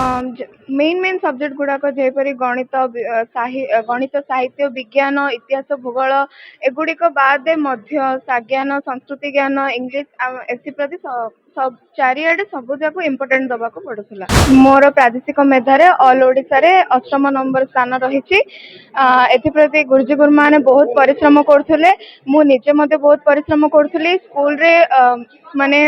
Main main subject गुड़ाक जेपरी गणित गणित साहित्य विज्ञान इतिहास भूगोल एगुड़िक बाद ज्ञान संस्कृति ज्ञान इंग्लीश एप्रति सब चारिआडे सब जाक इम्पोर्टेंट दबा को पड़ूला। मोर प्रादेशिक मेधारे ऑल ओडिशा रे 8म नंबर स्थान रही। एप्रति गुरुजी गुरुमा ने बहुत परिश्रम करथुले। मु निजे मते बहुत परिश्रम करुली। स्कूल रे माने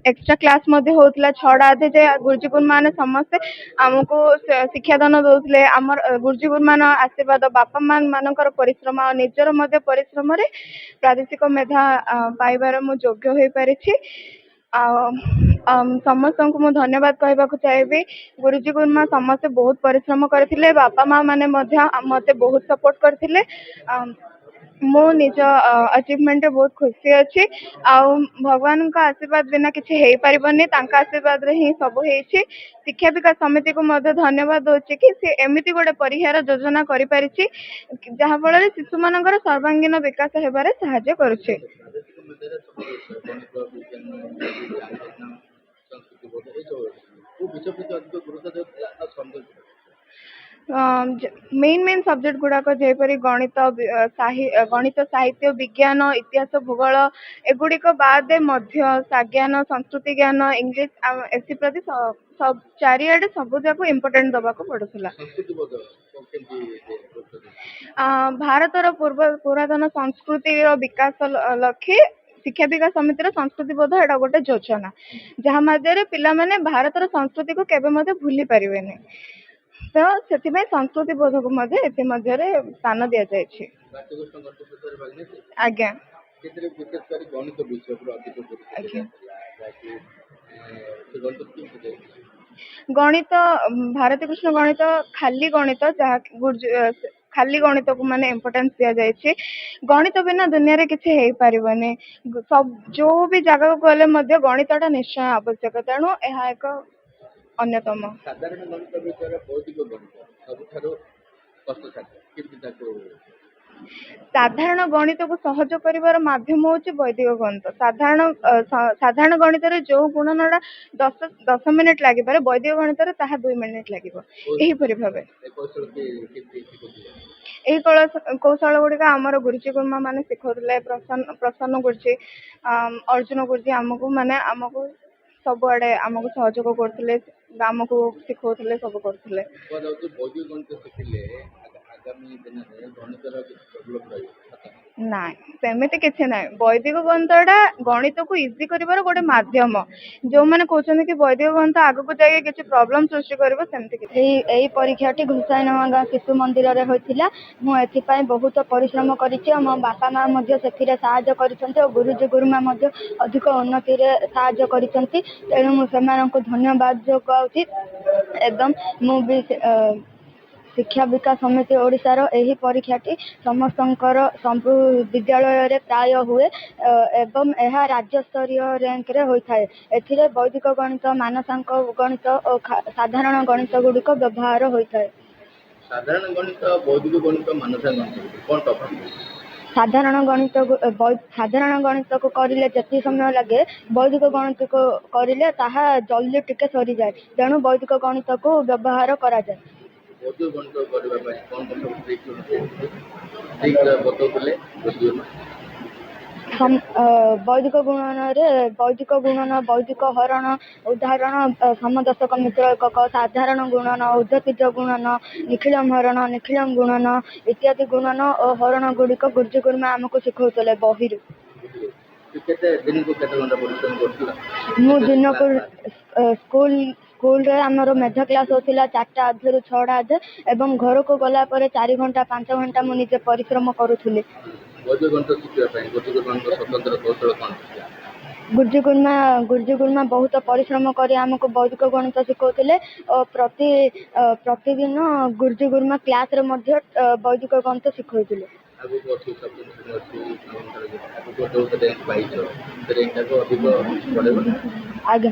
एक्स्ट्रा क्लास मध्य होतला 6टा आधे जे गुरुजी गुरुमा ने समस्ते आमको शिक्षादान दौले। आमर गुरुजी गुरुमा आशीर्वाद बापा मानकर परिश्रम और निजर मध्य परिश्रम रे प्रादेशिक मेधा पाइबार मु योग्य हो पारिछि। समस्त को मु धन्यवाद कहबाक चाहिए। गुरुजी गुरुमा समस्ते बहुत परिश्रम करथिले। बापा माँ माने मते बहुत सपोर्ट करथिले। मो निज अचीवमेंट बहुत खुशी अच्छी। भगवान का आशीर्वाद बिना किसी हो पारबनी। आशीर्वाद रे ही सब होइछि। शिक्षा विकास समिति को मध्य धन्यवाद दूची कि से एमिति गोटे परिहार योजना करि पारिछि जहा फल शिशु मानकर सर्वांगीन विकास हेबारे सहायता करुछि। मेन मेन सब्जेक्ट गुड़ाक जेपरी गणित गणित साहित्य विज्ञान इतिहास भूगोल एगुड़िक बाद ज्ञान संस्कृति ज्ञान इंग्लीश एप्रति सब चारिआडे सब जाक इम्पोर्टेंट दबा को पड़ूला। भारतर पुरातन संस्कृति विकास लक्ष्य शिक्षा विकास समितिर संस्कृति बोध एटा गोटे योजना जहाँ मध्य पिला माने भारतर संस्कृति को केबे मध्य भूली पारिबेनी। तो से संस्कृति बोध को स्थान दि जाए। आज्ञा गणित भारती कृष्ण गणित खाली गणित जहाँ खाली गणित को माने इम्पोर्टेंस दिया जाए। गणित बिना दुनिया रे किसी हो पारिबनी। सब जो भी जगह को गले मध्य गणितटा निश्चय आवश्यक। तेणु यह एक अन्यतम साधारण गणित को सहज कर माध्यम हूँ वैदिक गणित। साधारण गणित जो गुणनटा 10 मिनिट लगे वैदिक गणित 2 मिनिट लगे। यहीपरि भाव यही कौशल गुड़िक आमर गुरुजी गुरुमा मैंने शिखुले। प्रसन्न गुरुजी अर्जुन गुरुजी आमको माने आमको सबुआडे आमको सहयोग करते आमको शिखुले सब करते। ना सेमती किसी ना वैदिक गणितटा गणित को इजी कर गोटे मध्यम जो मैंने कहते कि वैदिक गणित आग को जाए किसी प्रोब्लेम सृष्टि कर। परीक्षाटी घोषाईनवा शिशु मंदिर में होता। मुझे बहुत परिश्रम कर मो बापा माँ से गुरुजी गुरुमा अधिक उन्नति साहय कर। तेणु मुझे धन्यवाद जो कहूँ। एकदम मुझे शिक्षा विकास समिति ओडिशार एही परीक्षाटी समस्तंकर संपू विद्यालय रे प्राय हुए एवं यह राज्य स्तरीय रैंक रे होता है। एथिरे वैदिक गणित मानसांक गणित और साधारण गणित गुड़िक व्यवहार होता है। साधारण गणित वैदिक गणित मानसांक कौन तफात? साधारण गणित को करिले जति समय लगे वैदिक गणित को करिले ताहा जल्दी टिके सरी जाए। तेणु वैदिक गणित को व्यवहार करा जाए। वैदिक गुणन वैदिक गुणन वैदिक हरण उदाहरण समदशक मित्र एकक साधारण गुणन उद्धतिज गुणन निखिलम हरण निखिलम गुणन इत्यादि गुणन और हरण गुड़िक गुरुजी गुरुमा आमको शिखौले बही। मु दिन को स्कूल रे आमर मेधा क्लास होता 4टा अधे 6टा अधे एवं घर को गला 4 घंटा 5 घंटा मु निजे परिश्रम करुली। गुरुजी गुरुमा बहुत परिश्रम कर आमको वैदिक गणित शिखौले और प्रतिदिन गुरुजी गुरुमा क्लास रे मध्य वैदिक गणित शिखौले। आगे